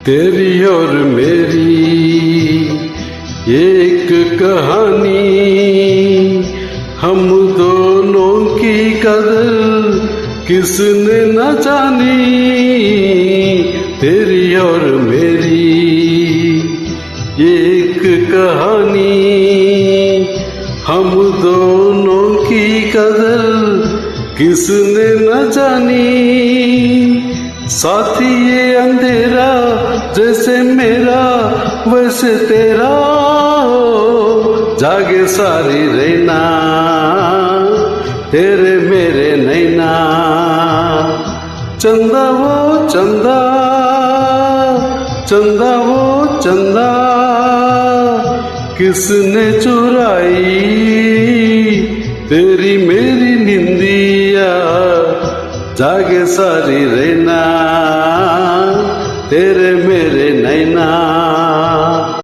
तेरी और मेरी एक कहानी, हम दोनों की कदर किसने न जानी। तेरी और मेरी एक कहानी, हम दोनों की कदर किसने न जानी। साथी ये अंधेरा जैसे मेरा वैसे तेरा हो, जागे सारी रहना तेरे मेरे नैना। चंदा वो चंदा, चंदा वो चंदा, किसने चुराई तेरी मेरी निंदिया। जागे सारी रहना तेरे मेरे नैना।